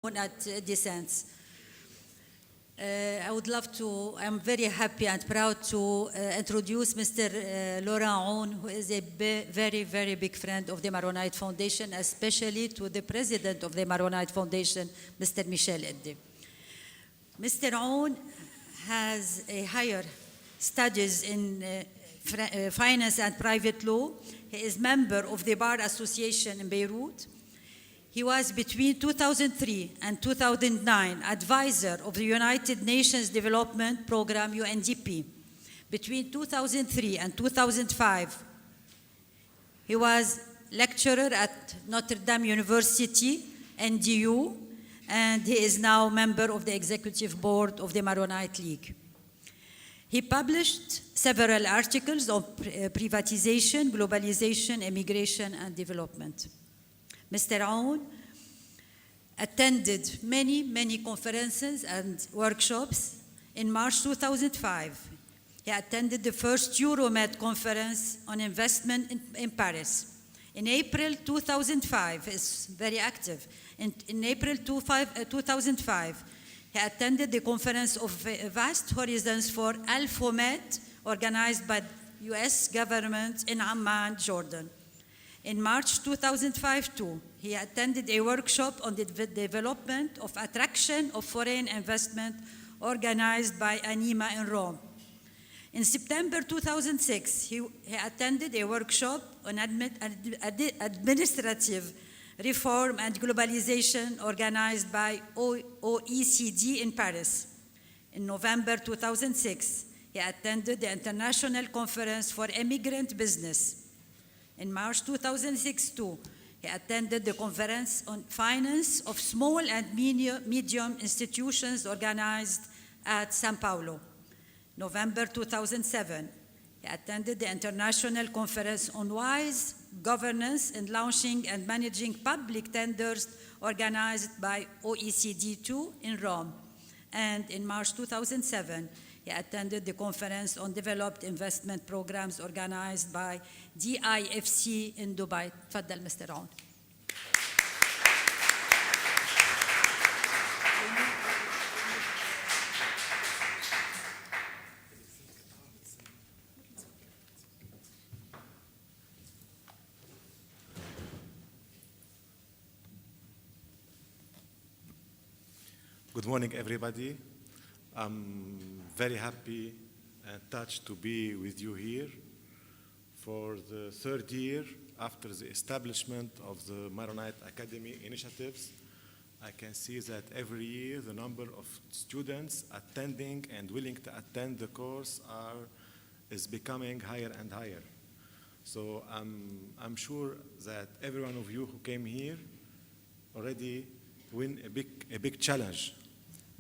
at Descents. I would love to, I'm very happy and proud to introduce Mr. Laurent Aoun, who is a very, very big friend of the Maronite Foundation, especially to the president of the Maronite Foundation, Mr. Michel Eddi. Mr. Aoun has a higher studies in finance and private law. He is member of the Bar Association in Beirut. He was between 2003 and 2009 advisor of the United Nations Development Program, UNDP. Between 2003 and 2005, he was lecturer at Notre Dame University, NDU, and he is now member of the executive board of the Maronite League. He published several articles on privatization, globalization, immigration, and development. Mr. Aoun attended many conferences and workshops. In March 2005, he attended the first Euromed conference on investment in Paris. In April 2005, he's very active. In April 2005, he attended the conference of Vast Horizons for Al-Fomed, organized by the US government in Amman, Jordan. In March 2005, too, he attended a workshop on the development of attraction of foreign investment organized by ANIMA in Rome. In September 2006, he attended a workshop on administrative reform and globalization organized by OECD in Paris. In November 2006, he attended the International Conference for Immigrant Business. In March 2006, too, he attended the Conference on Finance of Small and Medium Institutions organized at São Paulo. November 2007, he attended the International Conference on Wise Governance in Launching and Managing Public Tenders organized by OECD2 in Rome. And in March 2007, he attended the Conference on Developed Investment Programs organized by DIFC in Dubai. تفضل Mr. Aoun. Good morning, everybody. I'm very happy and touched to be with you here for the third year after the establishment of the Maronite Academy initiatives. I can see that every year the number of students attending and willing to attend the course is becoming higher and higher. So I'm sure that every one of you who came here already win a big challenge.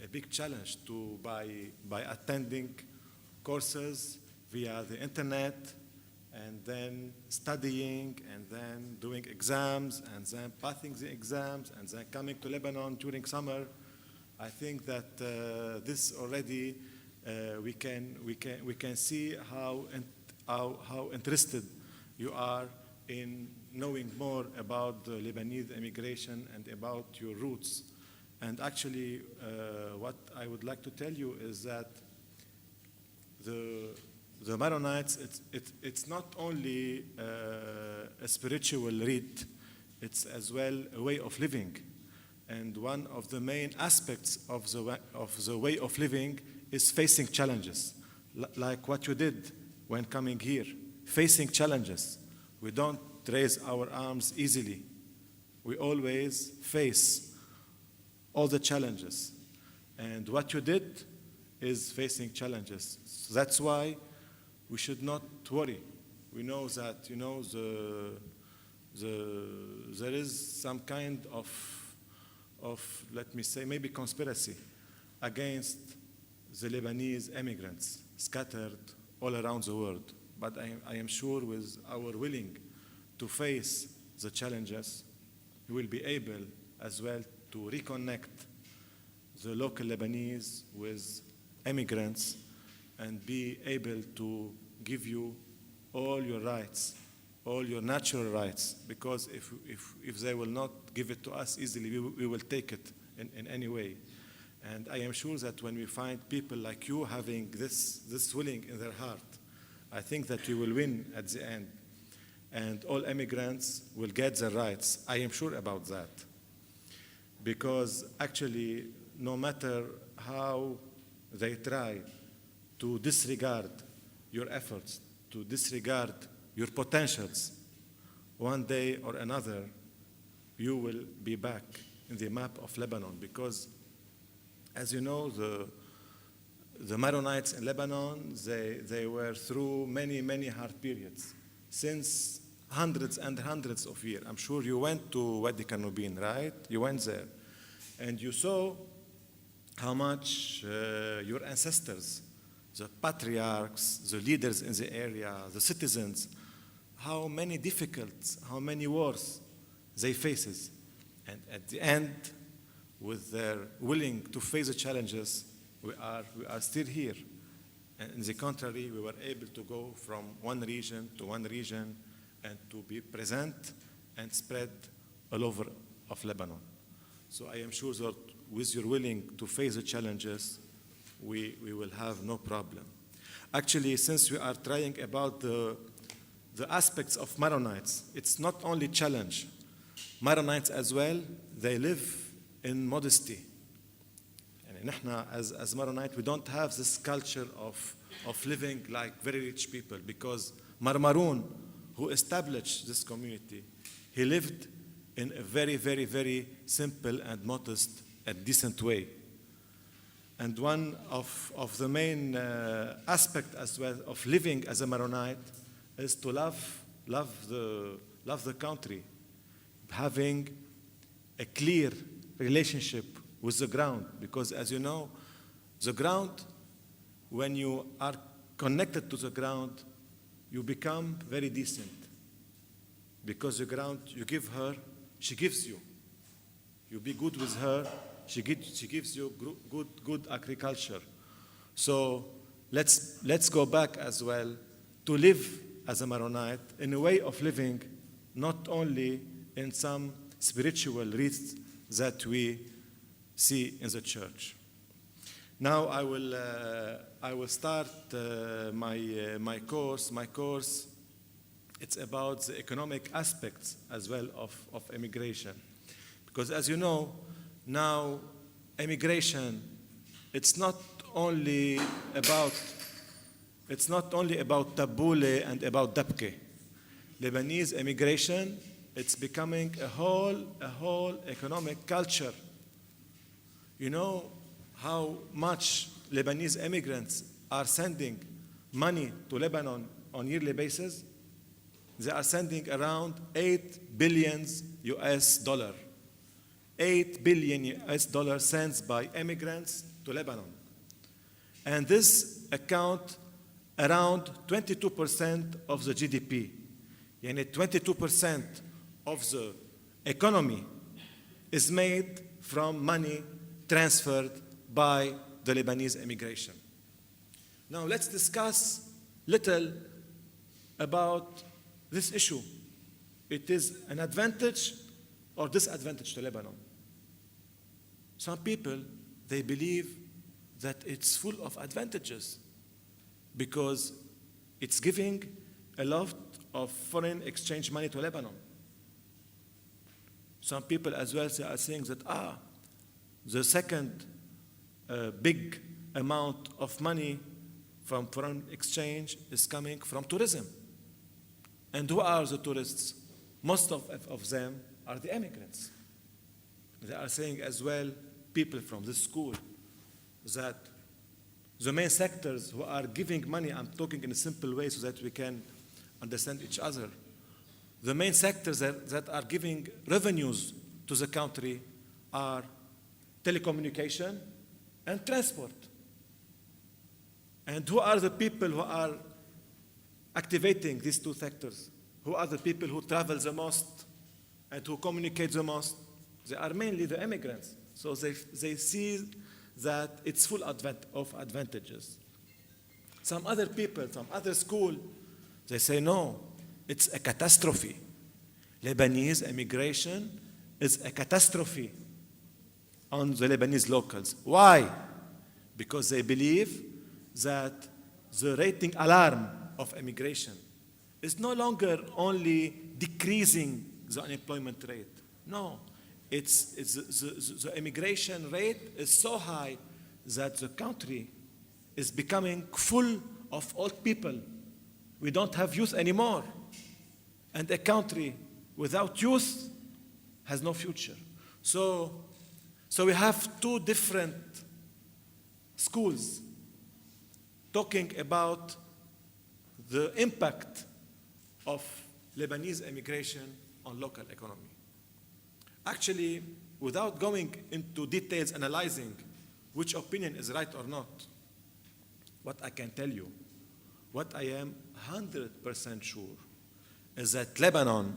A big challenge by attending courses via the internet and then studying and then doing exams and then passing the exams and then coming to Lebanon during summer. I think that this already we can see how interested you are in knowing more about the Lebanese immigration and about your roots. And actually, what I would like to tell you is that the Maronites, it's not only a spiritual rite, it's as well a way of living. And one of the main aspects of the way of living is facing challenges, like what you did when coming here, facing challenges. We don't raise our arms easily. We always face all the challenges. And what you did is facing challenges. So that's why we should not worry. We know that, there is some kind of, let me say, maybe conspiracy against the Lebanese immigrants scattered all around the world. But I am sure with our willing to face the challenges, we will be able as well to reconnect the local Lebanese with immigrants and be able to give you all your rights, all your natural rights, because if they will not give it to us easily, we will take it in any way. And I am sure that when we find people like you having this willing in their heart, I think that we will win at the end. And all immigrants will get their rights. I am sure about that. Because actually, no matter how they try to disregard your efforts, to disregard your potentials, one day or another, you will be back in the map of Lebanon. Because, as you know, the Maronites in Lebanon, they were through many, many hard periods since hundreds and hundreds of years. I'm sure you went to Wadi Kanubin, right? You went there. And you saw how much your ancestors, the patriarchs, the leaders in the area, the citizens, how many wars they faces. And at the end, with their willing to face the challenges, we are still here. And in the contrary, we were able to go from one region to one region and to be present and spread all over of Lebanon. So I am sure that with your willing to face the challenges, we will have no problem. Actually, since we are trying about the aspects of Maronites, it's not only challenge. Maronites as well, they live in modesty. And as Maronite, we don't have this culture of living like very rich people, because Marmaroun, who established this community, he lived in a very, very, very simple and modest and decent way. And one of the main aspects as well of living as a Maronite is to love the country, having a clear relationship with the ground. Because as you know, the ground, when you are connected to the ground, you become very decent. Because the ground, you give her, she gives you. You be good with her, she gives you good agriculture. So let's go back as well to live as a Maronite in a way of living, not only in some spiritual rites that we see in the church. Now I will start my course. My course, it's about the economic aspects as well of immigration. Because as you know, now immigration, it's not only about Tabbouleh and about Dabke. Lebanese immigration, it's becoming a whole economic culture. You know how much Lebanese immigrants are sending money to Lebanon on a yearly basis? They are sending around $8 billion US. $8 billion US sent by immigrants to Lebanon. And this account around 22% of the GDP. Yani 22% of the economy is made from money transferred by the Lebanese immigration. Now let's discuss little about this issue. It is an advantage or disadvantage to Lebanon. Some people, they believe that it's full of advantages because it's giving a lot of foreign exchange money to Lebanon. Some people as well are saying that, the second big amount of money from foreign exchange is coming from tourism. And who are the tourists? Most of them are the immigrants. They are saying as well, people from this school, that the main sectors who are giving money, I'm talking in a simple way so that we can understand each other. The main sectors that are giving revenues to the country are telecommunication and transport. And who are the people who are activating these two sectors? Who are the people who travel the most and who communicate the most? They are mainly the immigrants. So they see that it's full of advantages. Some other people, some other school, they say, no, it's a catastrophe. Lebanese immigration is a catastrophe. on the Lebanese locals. Why? Because they believe that the rating alarm of immigration is no longer only decreasing the unemployment rate. No, it's the immigration rate is so high that the country is becoming full of old people. We don't have youth anymore. And a country without youth has no future. So we have two different schools talking about the impact of Lebanese immigration on local economy. Actually, without going into details analyzing which opinion is right or not, what I can tell you, what I am 100% sure is that Lebanon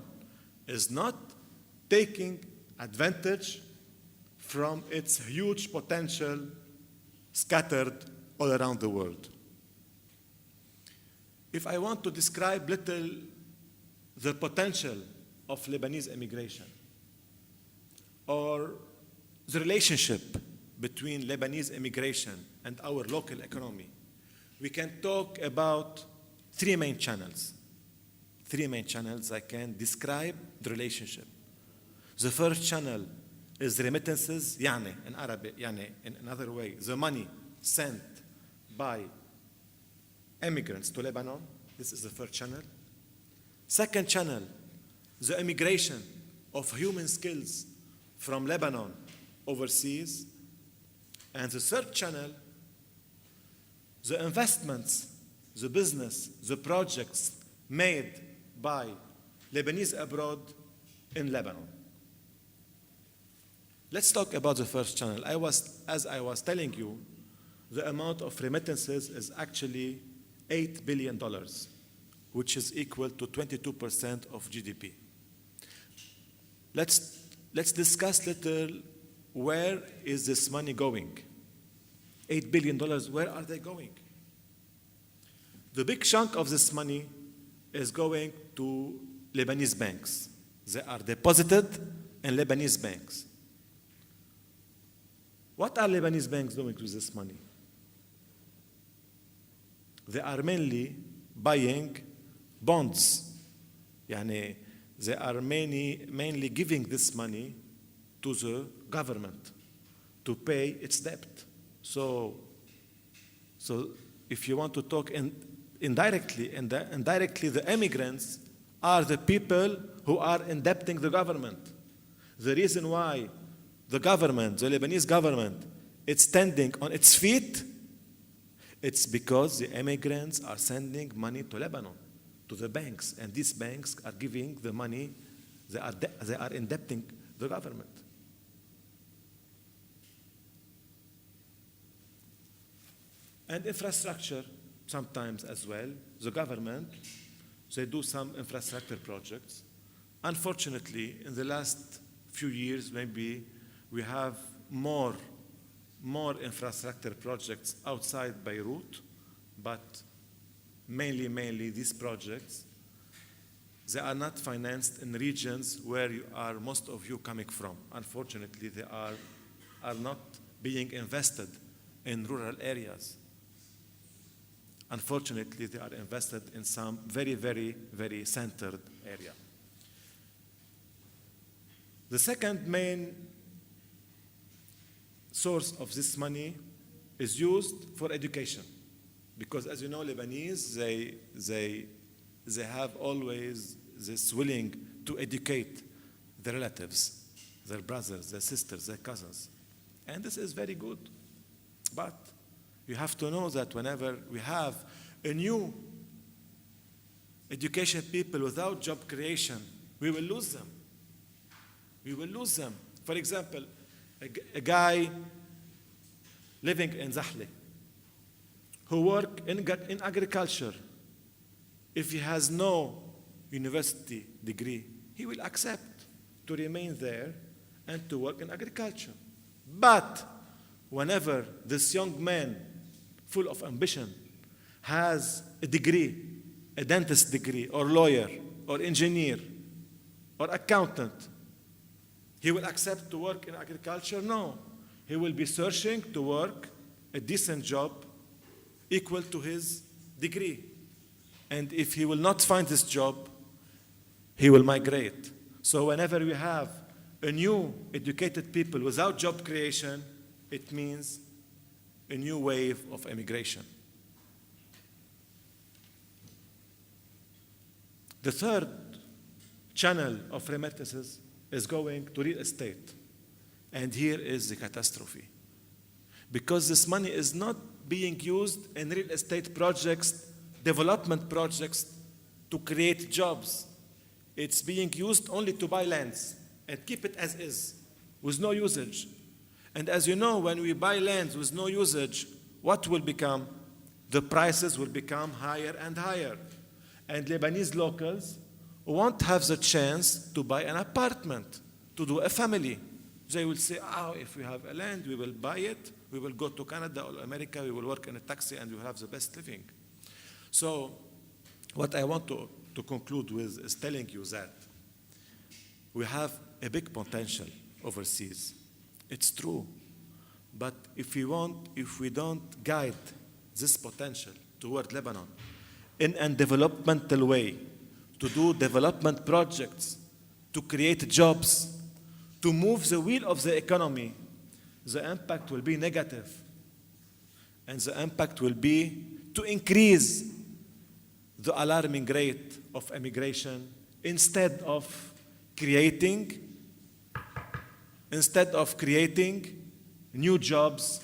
is not taking advantage from its huge potential scattered all around the world. If I want to describe little the potential of Lebanese immigration or the relationship between Lebanese immigration and our local economy, we can talk about three main channels. Three main channels I can describe the relationship. The first channel is remittances, يعني in Arabic, يعني in another way, the money sent by immigrants to Lebanon. This is the first channel. Second channel, the immigration of human skills from Lebanon overseas. And the third channel, the investments, the business, the projects made by Lebanese abroad in Lebanon. Let's talk about the first channel. As I was telling you, the amount of remittances is actually $8 billion, which is equal to 22% of GDP. Let's discuss little where is this money going? $8 billion, where are they going? The big chunk of this money is going to Lebanese banks. They are deposited in Lebanese banks. What are Lebanese banks doing with this money? They are mainly buying bonds. يعني they are mainly giving this money to the government to pay its debt. So if you want to talk indirectly, the immigrants are the people who are indebting the government. The reason why the government, the Lebanese government, is standing on its feet, it's because the immigrants are sending money to Lebanon, to the banks, and these banks are giving the money, they are indebting the government. And infrastructure, sometimes as well, the government, they do some infrastructure projects. Unfortunately, in the last few years, maybe we have more infrastructure projects outside Beirut, but mainly these projects, they are not financed in regions where most of you coming from. Unfortunately, they are not being invested in rural areas. Unfortunately, they are invested in some very centered area. The second main source of this money is used for education. Because as you know, Lebanese, they have always this willing to educate their relatives, their brothers, their sisters, their cousins. And this is very good. But you have to know that whenever we have a new education people without job creation, we will lose them. We will lose them. For example, a guy living in Zahle who work in agriculture, if he has no university degree, he will accept to remain there and to work in agriculture. But whenever this young man, full of ambition, has a degree, a dentist degree, or lawyer, or engineer, or accountant, he will accept to work in agriculture? No. He will be searching to work a decent job equal to his degree. And if he will not find this job, he will migrate. So whenever we have a new educated people without job creation, it means a new wave of immigration. The third channel of remittances is going to real estate. And here is the catastrophe. Because this money is not being used in real estate projects, development projects, to create jobs. It's being used only to buy lands and keep it as is, with no usage. And as you know, when we buy lands with no usage, what will become? The prices will become higher and higher. And Lebanese locals won't have the chance to buy an apartment, to do a family. They will say, if we have a land, we will buy it, we will go to Canada or America, we will work in a taxi, and we will have the best living. So what I want to conclude with is telling you that we have a big potential overseas. It's true. But if we don't guide this potential toward Lebanon in a developmental way, to do development projects, to create jobs, to move the wheel of the economy, the impact will be negative. And the impact will be to increase the alarming rate of immigration instead of creating new jobs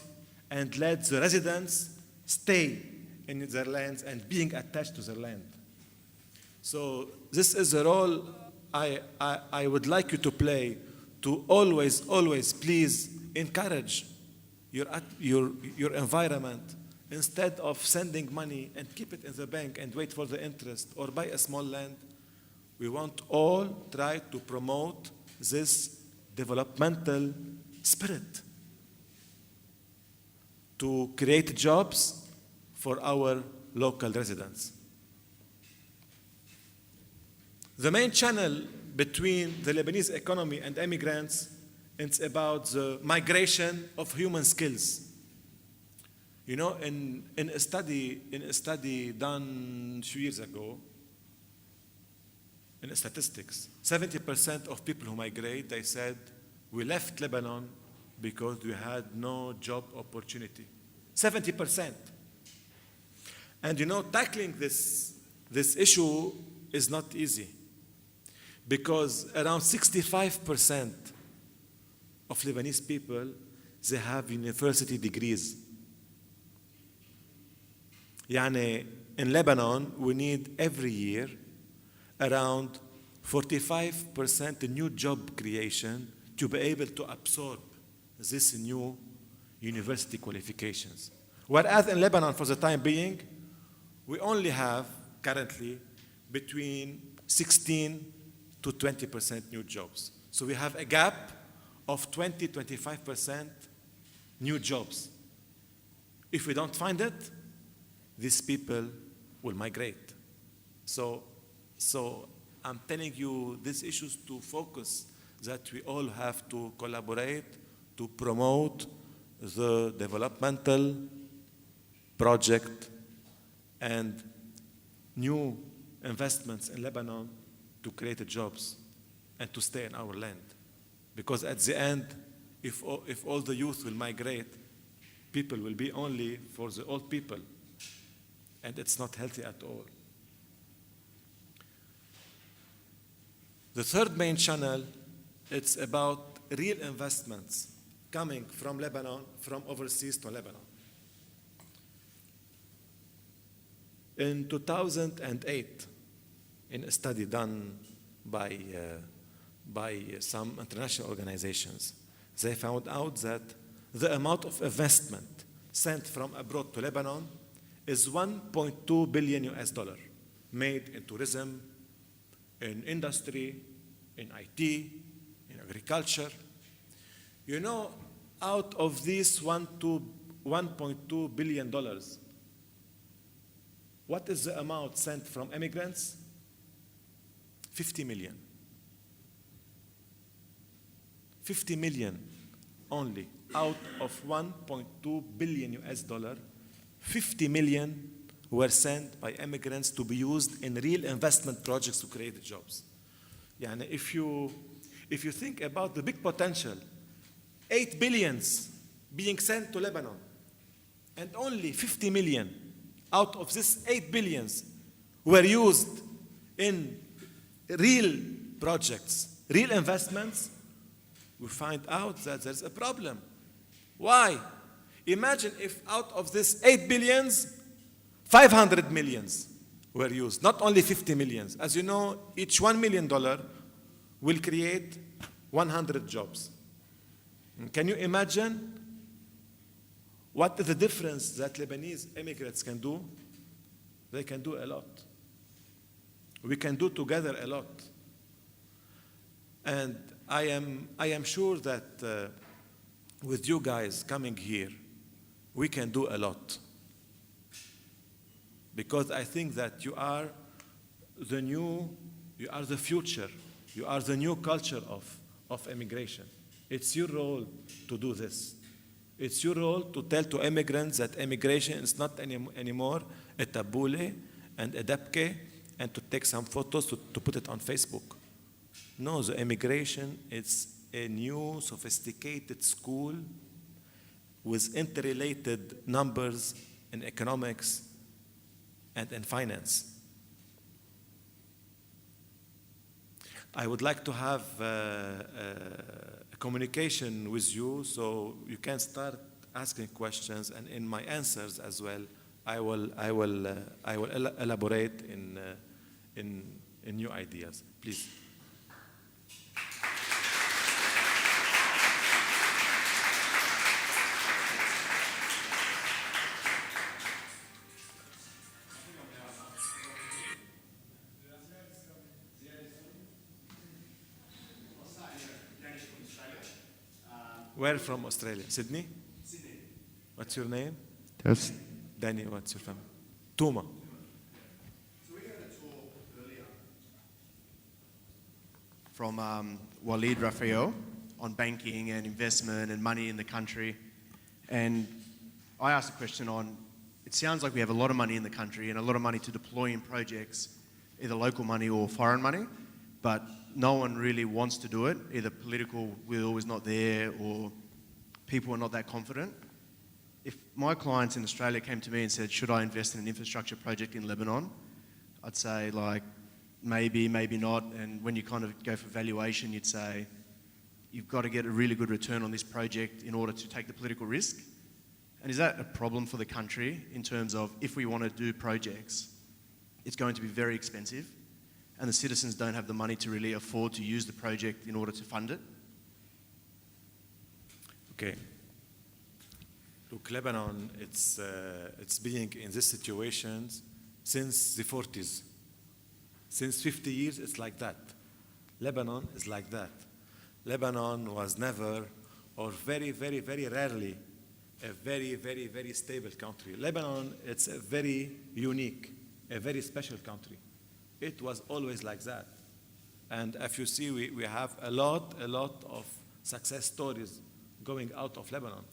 and let the residents stay in their lands and being attached to their land. So this is a role I would like you to play, to always please encourage your environment instead of sending money and keep it in the bank and wait for the interest or buy a small land. We want all try to promote this developmental spirit to create jobs for our local residents. The main channel between the Lebanese economy and immigrants is about the migration of human skills. You know, in a study done 2 years ago, in statistics, 70% of people who migrate, they said, we left Lebanon because we had no job opportunity. 70%. And you know, tackling this issue is not easy, because around 65% of Lebanese people, they have university degrees. Yani, in Lebanon, we need every year around 45% new job creation to be able to absorb these new university qualifications. Whereas in Lebanon, for the time being, we only have currently between 16 to 20% new jobs. So we have a gap of 20-25% new jobs. If we don't find it, these people will migrate. So I'm telling you these issues to focus, that we all have to collaborate to promote the developmental project and new investments in Lebanon to create jobs and to stay in our land. Because at the end, if all the youth will migrate, people will be only for the old people. And it's not healthy at all. The third main channel, it's about real investments coming from Lebanon, from overseas to Lebanon. In 2008, in a study done by some international organizations, they found out that the amount of investment sent from abroad to Lebanon is $1.2 billion made in tourism, in industry, in IT, in agriculture. You know, out of these $1.2 billion, what is the amount sent from immigrants? 50 million. 50 million only out of 1.2 billion US dollar, 50 million were sent by immigrants to be used in real investment projects to create jobs. Yani if you think about the big potential, 8 billions being sent to Lebanon, and only 50 million out of this 8 billions were used in real projects, real investments, we find out that there's a problem. Why? Imagine if out of this 8 billions, 500 millions were used, not only 50 millions. As you know, each $1 million will create 100 jobs. And can you imagine what is the difference that Lebanese immigrants can do? They can do a lot. We can do together a lot. And I am sure that with you guys coming here, we can do a lot. Because I think that you are the future, you are the new culture of immigration. It's your role to do this. It's your role to tell to immigrants that immigration is not anymore a tabbouleh and a dabke and to take some photos to put it on Facebook. No, the immigration is a new, sophisticated school with interrelated numbers in economics and in finance. I would like to have a communication with you so you can start asking questions, and in my answers as well, I will elaborate in new ideas. Please. Where from Australia? Sydney? Sydney. What's your name? Yes. Danny, what's your family? Tuma. So we had a talk earlier from Walid Raphael on banking and investment and money in the country. And I asked a question on, it sounds like we have a lot of money in the country and a lot of money to deploy in projects, either local money or foreign money, but no one really wants to do it. Either political will is not there or people are not that confident. If my clients in Australia came to me and said, should I invest in an infrastructure project in Lebanon? I'd say like, maybe, maybe not. And when you kind of go for valuation, you'd say, you've got to get a really good return on this project in order to take the political risk. And is that a problem for the country in terms of if we want to do projects, it's going to be very expensive and the citizens don't have the money to really afford to use the project in order to fund it? Okay. Look, Lebanon, it's being in this situation since the 40s. Since 50 years, it's like that. Lebanon is like that. Lebanon was never, or very, very, very rarely, a very, very, very stable country. Lebanon, it's a very unique, a very special country. It was always like that. And if you see, we have a lot of success stories going out of Lebanon.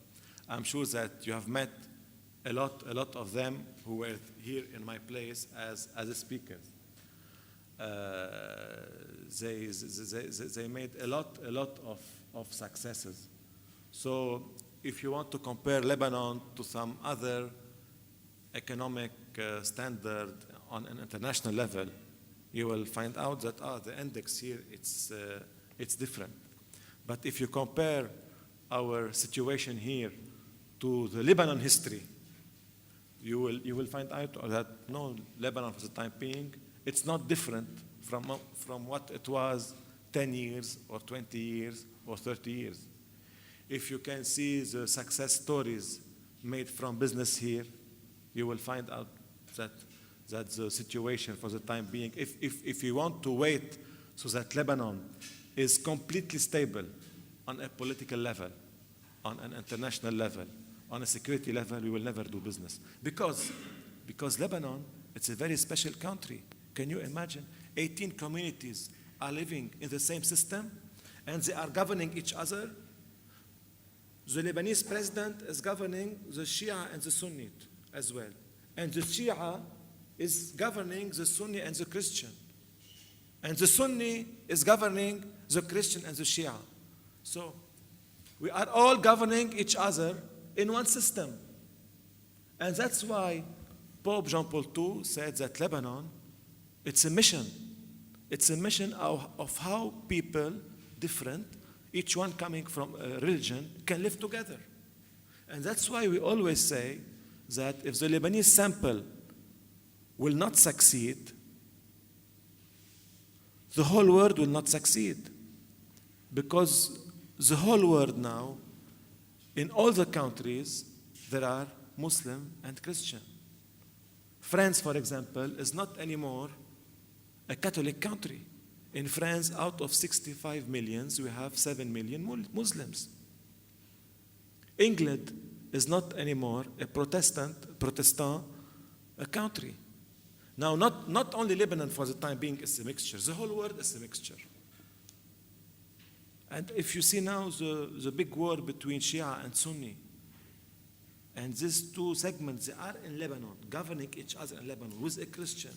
I'm sure that you have met a lot of them who were here in my place as speakers. They made a lot of successes. So if you want to compare Lebanon to some other economic standard on an international level, you will find out that the index here it's different. But if you compare our situation here to the Lebanon history, you will find out that no, Lebanon for the time being, it's not different from what it was 10 years or 20 years or 30 years. If you can see the success stories made from business here, you will find out that the situation for the time being, if you want to wait so that Lebanon is completely stable on a political level, on an international level, on a security level, we will never do business. Because Lebanon, it's a very special country. Can you imagine? 18 communities are living in the same system and they are governing each other. The Lebanese president is governing the Shia and the Sunni as well. And the Shia is governing the Sunni and the Christian. And the Sunni is governing the Christian and the Shia. So we are all governing each other in one system. And that's why Pope Jean Paul II said that Lebanon, it's a mission. It's a mission of how people, different, each one coming from a religion, can live together. And that's why we always say that if the Lebanese sample will not succeed, the whole world will not succeed. Because the whole world now, in all the countries, there are Muslim and Christian. France, for example, is not anymore a Catholic country. In France, out of 65 million, we have 7 million Muslims. England is not anymore a Protestant country. Now, not only Lebanon for the time being is a mixture, the whole world is a mixture. And if you see now the big war between Shia and Sunni, and these two segments, they are in Lebanon, governing each other in Lebanon with a Christian,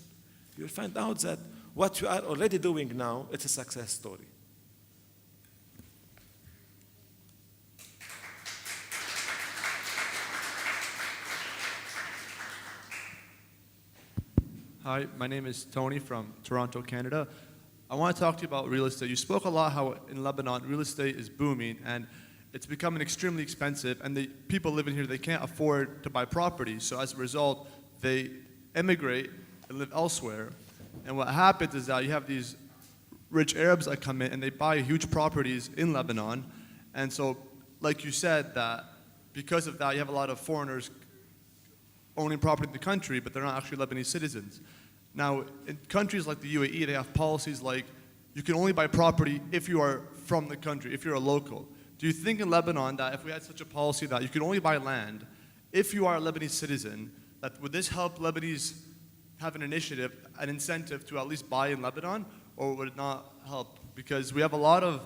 you'll find out that what we are already doing now, it's a success story. Hi, my name is Tony from Toronto, Canada. I want to talk to you about real estate. You spoke a lot how in Lebanon real estate is booming and it's becoming extremely expensive, and the people living here, they can't afford to buy property. So as a result, they emigrate and live elsewhere. And what happens is that you have these rich Arabs that come in and they buy huge properties in Lebanon. And so, like you said, that because of that, you have a lot of foreigners owning property in the country, but they're not actually Lebanese citizens. Now, in countries like the UAE, they have policies like you can only buy property if you are from the country, if you're a local. Do you think in Lebanon that if we had such a policy that you can only buy land if you are a Lebanese citizen, that would this help Lebanese have an initiative, an incentive to at least buy in Lebanon, or would it not help? Because we have a lot of,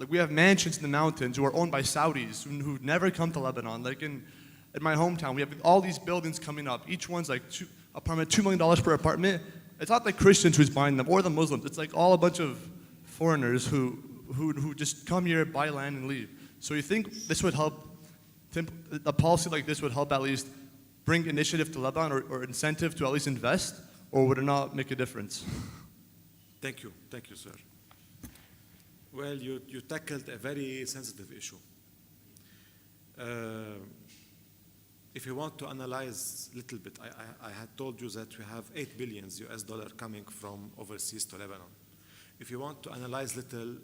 we have mansions in the mountains who are owned by Saudis who never come to Lebanon. Like in my hometown, we have all these buildings coming up. Each one's like $2 million per apartment. It's not the Christians who's buying them or the Muslims. It's like all a bunch of foreigners who just come here, buy land, and leave. So you think this would help, a policy like this would help at least bring initiative to Lebanon or incentive to at least invest, or would it not make a difference? Thank you, sir. Well, you tackled a very sensitive issue. If you want to analyze a little bit, I had told you that we have $8 billion US coming from overseas to Lebanon. If you want to analyze little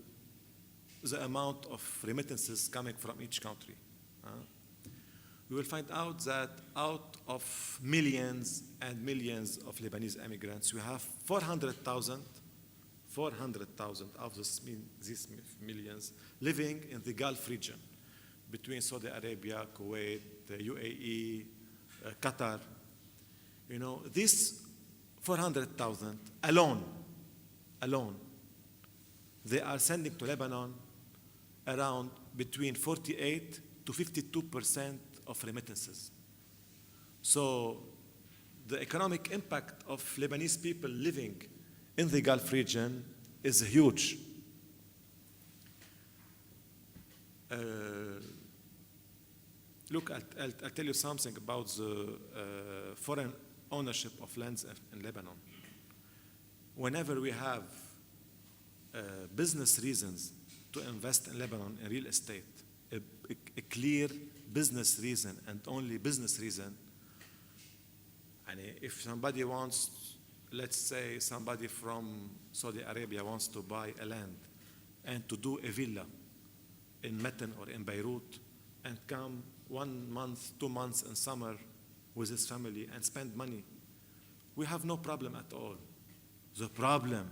the amount of remittances coming from each country, you will find out that out of millions and millions of Lebanese immigrants, we have 400,000 of these millions living in the Gulf region, between Saudi Arabia, Kuwait, the UAE, Qatar. You know, these 400,000 alone, they are sending to Lebanon around between 48 to 52% of remittances. So the economic impact of Lebanese people living in the Gulf region is huge. Look, I'll tell you something about the foreign ownership of lands in Lebanon. Whenever we have business reasons to invest in Lebanon in real estate, a clear business reason and only business reason, and if somebody wants, let's say somebody from Saudi Arabia wants to buy a land and to do a villa in Meten or in Beirut and come 1 month, 2 months in summer with his family and spend money, we have no problem at all. The problem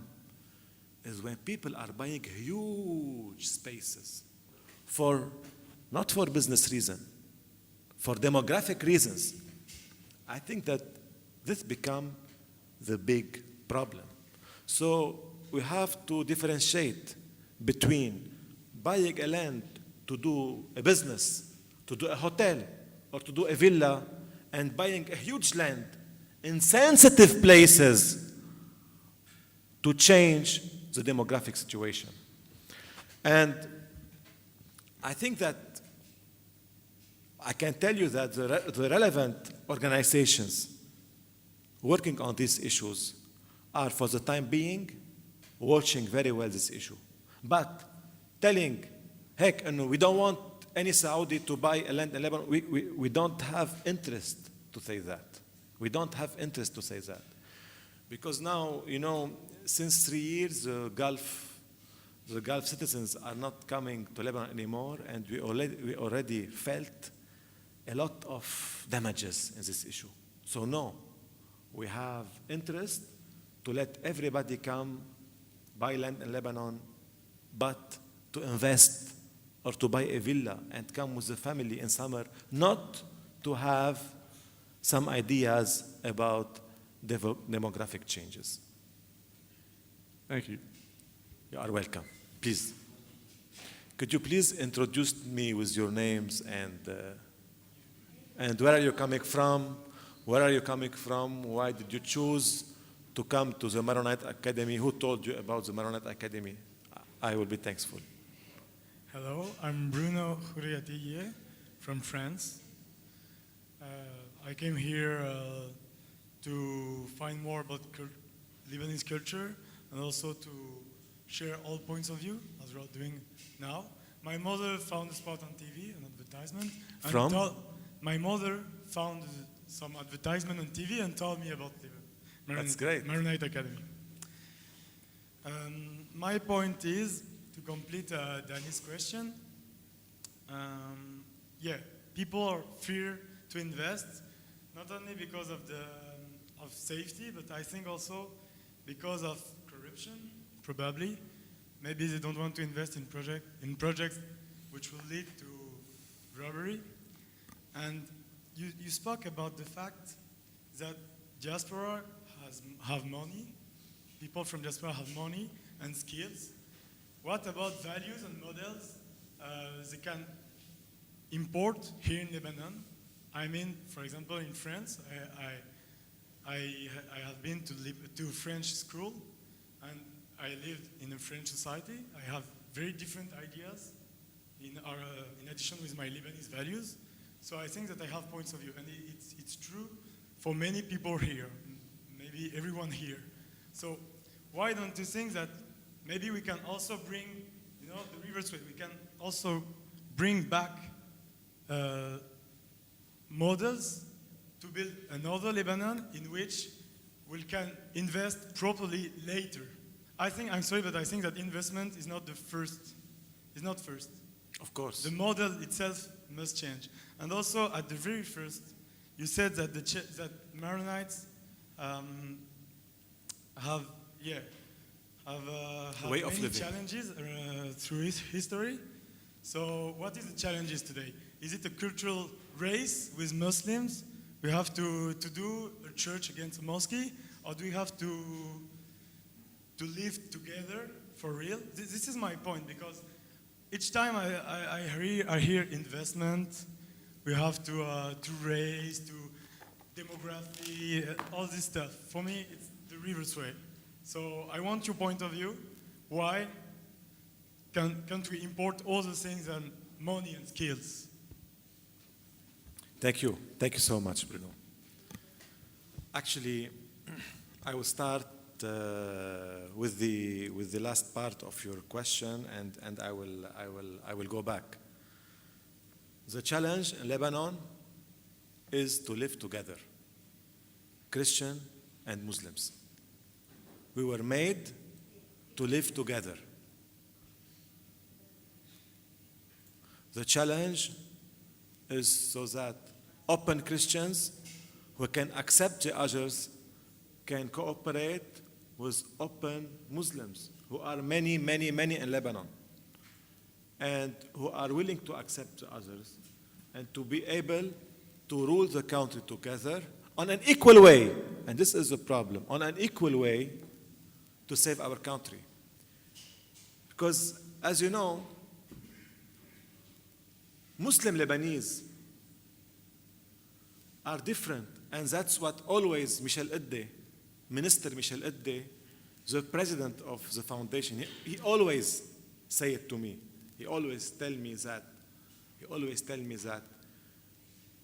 is when people are buying huge spaces not for business reason, for demographic reasons. I think that this becomes the big problem. So we have to differentiate between buying a land to do a business, to do a hotel, or to do a villa, and buying a huge land in sensitive places to change the demographic situation. And I think that I can tell you that the relevant organizations working on these issues are, for the time being, watching very well this issue. But telling, heck, no, we don't want any Saudi to buy a land in Lebanon, we don't have interest to say that. We don't have interest to say that. Because now, since 3 years, the Gulf citizens are not coming to Lebanon anymore, and we already felt a lot of damages in this issue. So no, we have interest to let everybody come, buy land in Lebanon, but to invest or to buy a villa and come with the family in summer, not to have some ideas about demographic changes. Thank you. You are welcome. Please. Could you please introduce me with your names and where are you coming from? Where are you coming from? Why did you choose to come to the Maronite Academy? Who told you about the Maronite Academy? I will be thankful. Hello, I'm Bruno Khouriatille from France. I came here to find more about Lebanese culture and also to share all points of view, as we're doing now. My mother found a spot on TV, an advertisement. From? My mother found some advertisement on TV and told me about the That's great. Maronite Academy. My point is, to complete Danny's question, people are fear to invest, not only because of safety, but I think also because of corruption, probably. Maybe they don't want to invest in projects which will lead to robbery. And you spoke about the fact that diaspora have money, people from diaspora have money and skills. What about values and models they can import here in Lebanon? I mean, for example, in France, I have been to French school, and I lived in a French society. I have very different ideas in addition with my Lebanese values. So I think that I have points of view, and it's true for many people here, maybe everyone here. So why don't you think that maybe we can also bring, the reverse way, we can also bring back models to build another Lebanon in which we can invest properly later. I'm sorry, but I think that investment is not first. Of course. The model itself must change. And also, at the very first, you said that that Maronites have way of many living. challenges through history. So, what is the challenges today? Is it a cultural race with Muslims? We have to do a church against a mosque, or do we have to live together for real? This is my point, because each time I hear investment, we have to raise, to demography, all this stuff. For me, it's the reverse way. So I want your point of view. Why can't we import all the things and money and skills? Thank you. Thank you so much, Bruno. Actually, I will start with the last part of your question, and I will go back. The challenge in Lebanon is to live together, Christian and Muslims. We were made to live together. The challenge is so that open Christians who can accept the others can cooperate with open Muslims, who are many, many, many in Lebanon, and who are willing to accept the others and to be able to rule the country together on an equal way. And this is the problem, on an equal way to save our country. Because, as you know, Muslim Lebanese are different, and that's what always Minister Michel Edde, the president of the foundation, he always say it to me. He always tell me that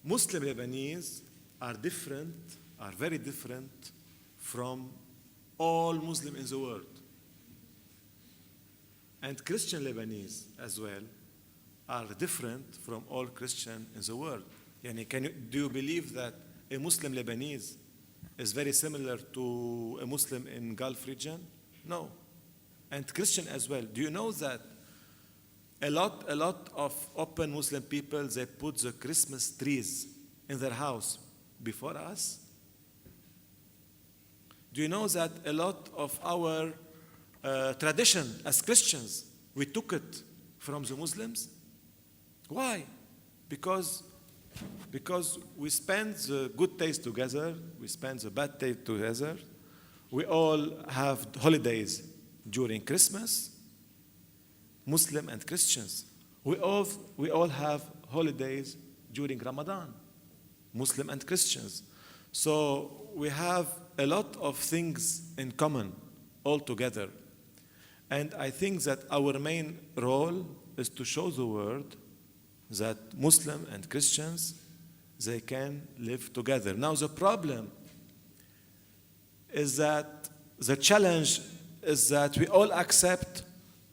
Muslim Lebanese are different, are very different from all Muslims in the world. And Christian Lebanese as well are different from all Christians in the world. Do you believe that a Muslim Lebanese is very similar to a Muslim in Gulf region? No. And Christian as well. Do you know that a lot of open Muslim people, they put the Christmas trees in their house before us? Do you know that a lot of our tradition as Christians, we took it from the Muslims? Why? Because we spend the good days together, we spend the bad days together. We all have holidays during Christmas, Muslim and Christians. We all have holidays during Ramadan, Muslim and Christians. So we have a lot of things in common all together. And I think that our main role is to show the world that Muslim and Christians, they can live together. Now the problem is that the challenge is that we all accept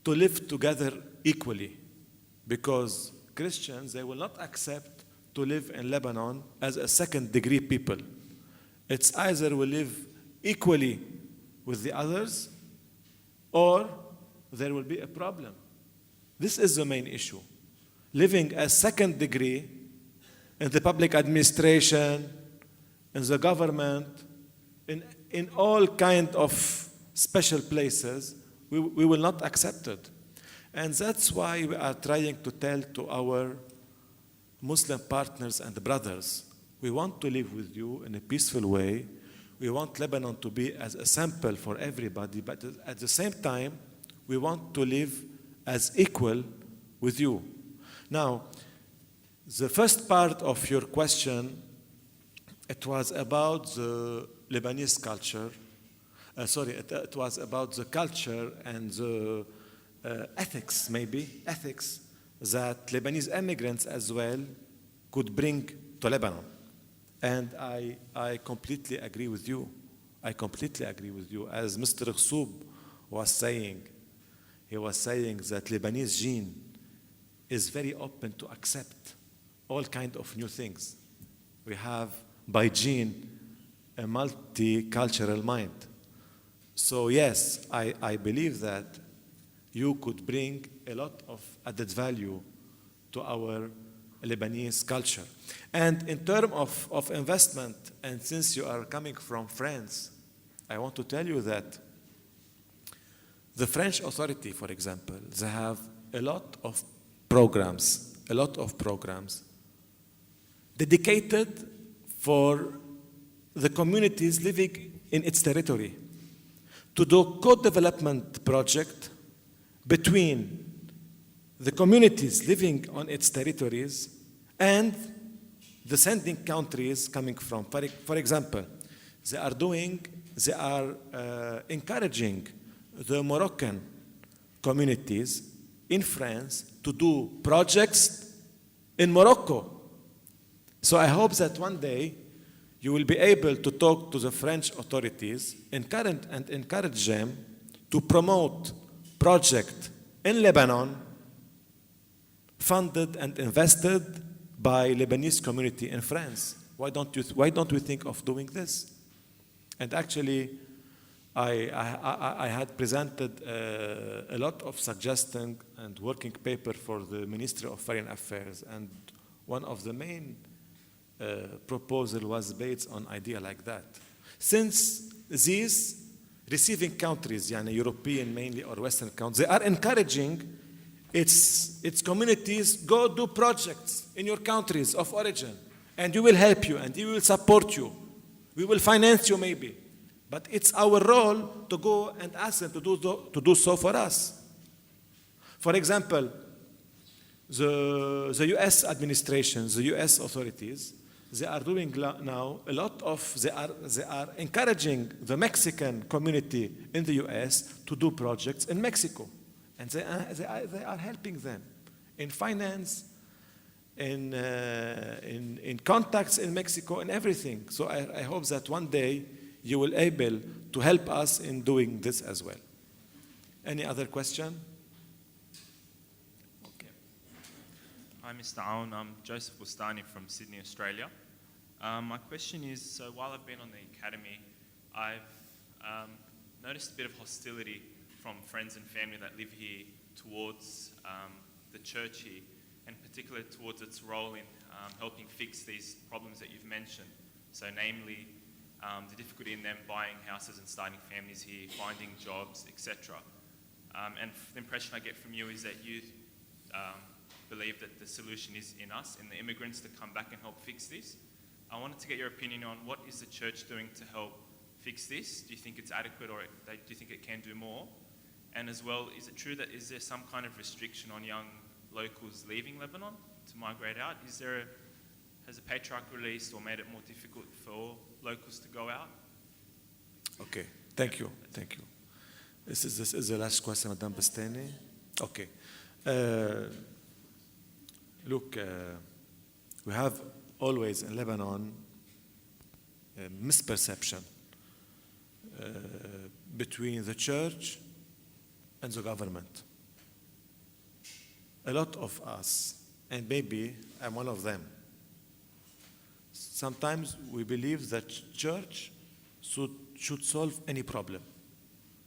to live together equally, because Christians, they will not accept to live in Lebanon as a second-degree people. It's either we live equally with the others, or there will be a problem. This is the main issue. Living as second degree in the public administration, in the government, in all kind of special places, we will not accept it. And that's why we are trying to tell to our Muslim partners and brothers, we want to live with you in a peaceful way. We want Lebanon to be as a sample for everybody, but at the same time, we want to live as equal with you. Now, the first part of your question, it was about the Lebanese culture. It was about the culture and the ethics that Lebanese immigrants as well could bring to Lebanon. And I completely agree with you. As Mr. Ghsoub was saying, he was saying that Lebanese gene is very open to accept all kinds of new things. We have, by gene, a multicultural mind. So yes, I believe that you could bring a lot of added value to our Lebanese culture. And in terms of investment, and since you are coming from France, I want to tell you that the French authority, for example, they have a lot of programs dedicated for the communities living in its territory to do co-development project between the communities living on its territories and the sending countries coming from. For example, they are encouraging the Moroccan communities in France to do projects in Morocco. So I hope that one day you will be able to talk to the French authorities and encourage them to promote projects in Lebanon funded and invested by Lebanese community in France. Why don't we think of doing this? And actually, I had presented a lot of suggestions and working paper for the Ministry of Foreign Affairs, and one of the main proposal was based on idea like that. Since these receiving countries, European mainly or Western countries, they are encouraging its communities, go do projects in your countries of origin, and we will help you, and we will support you. We will finance you maybe. But it's our role to go and ask them to do so for us. For example, the US administration, the US authorities, they are doing now a lot of, they are encouraging the Mexican community in the US to do projects in Mexico. And they are helping them in finance, in contacts in Mexico, and everything. So I hope that one day you will able to help us in doing this as well. Any other question? Okay. Hi, Mr. Aoun. I'm Joseph Bustani from Sydney, Australia. My question is, so while I've been on the academy, I've noticed a bit of hostility from friends and family that live here towards the church here, and particularly towards its role in helping fix these problems that you've mentioned. So namely, the difficulty in them buying houses and starting families here, finding jobs, etc. And the impression I get from you is that you believe that the solution is in us, in the immigrants, to come back and help fix this. I wanted to get your opinion on what is the church doing to help fix this? Do you think it's adequate, or do you think it can do more? And as well, is it true that is there some kind of restriction on young locals leaving Lebanon to migrate out? Has the patriarch released or made it more difficult for locals to go out? Okay, thank you. This is the last question, Madam Bastani. Okay. Look, we have always in Lebanon a misperception between the church and the government. A lot of us, and maybe I'm one of them, sometimes we believe that church should solve any problem.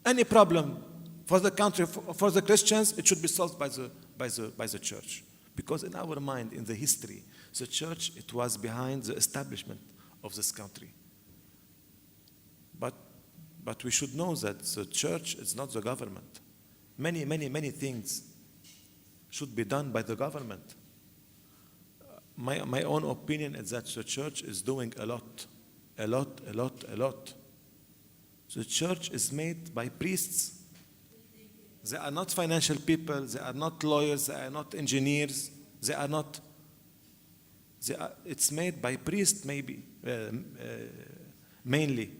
Any problem for the country, for the Christians, it should be solved by the church. Because in our mind, in the history, the church, it was behind the establishment of this country. But we should know that the church is not the government. Many things should be done by the government. My own opinion is that the church is doing a lot. The church is made by priests. They are not financial people, they are not lawyers, they are not engineers, it's made by priests maybe, mainly.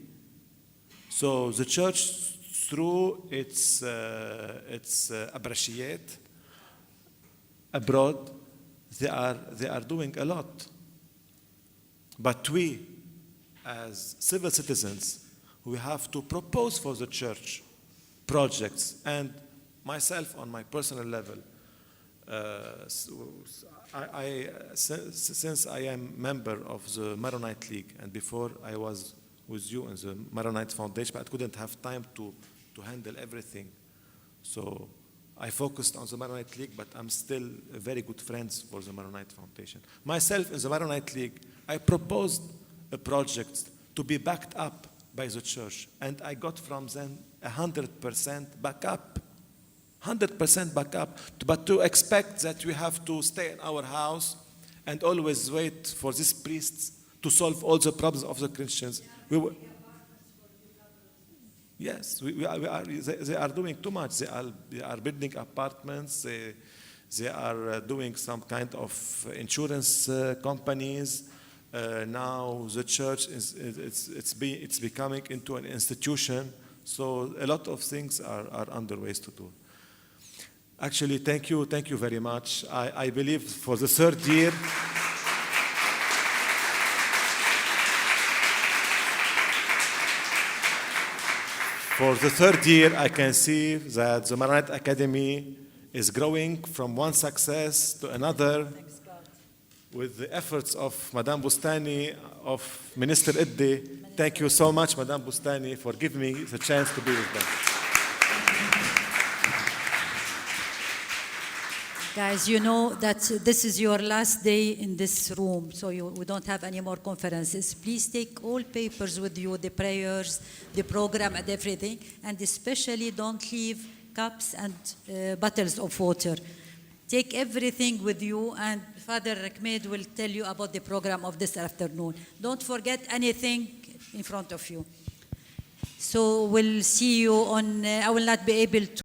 So the church, through its appreciate abroad, they are doing a lot. But we, as civil citizens, we have to propose for the church projects. And myself, on my personal level, since I am member of the Maronite League, and before I was with you in the Maronite Foundation, but I couldn't have time to handle everything. So I focused on the Maronite League, but I'm still very good friends for the Maronite Foundation. Myself, in the Maronite League, I proposed a project to be backed up by the church, and I got from them 100% backup. 100% backup. But to expect that we have to stay in our house and always wait for these priests to solve all the problems of the Christians. Yes, they are doing too much. They are building apartments. They are doing some kind of insurance companies. Now the church it's becoming into an institution. So a lot of things are underway to do. Actually, thank you very much. I believe for the third year. For the third year, I can see that the Maronite Academy is growing from one success to another with the efforts of Madame Bustani, of Minister Iddi. Thank you so much, Madame Bustani, for giving me the chance to be with them. Guys, you know that this is your last day in this room, so we don't have any more conferences. Please take all papers with you, the prayers, the program, and everything, and especially don't leave cups and bottles of water. Take everything with you, and Father Rekmed will tell you about the program of this afternoon. Don't forget anything in front of you. So we'll see you on, I will not be able to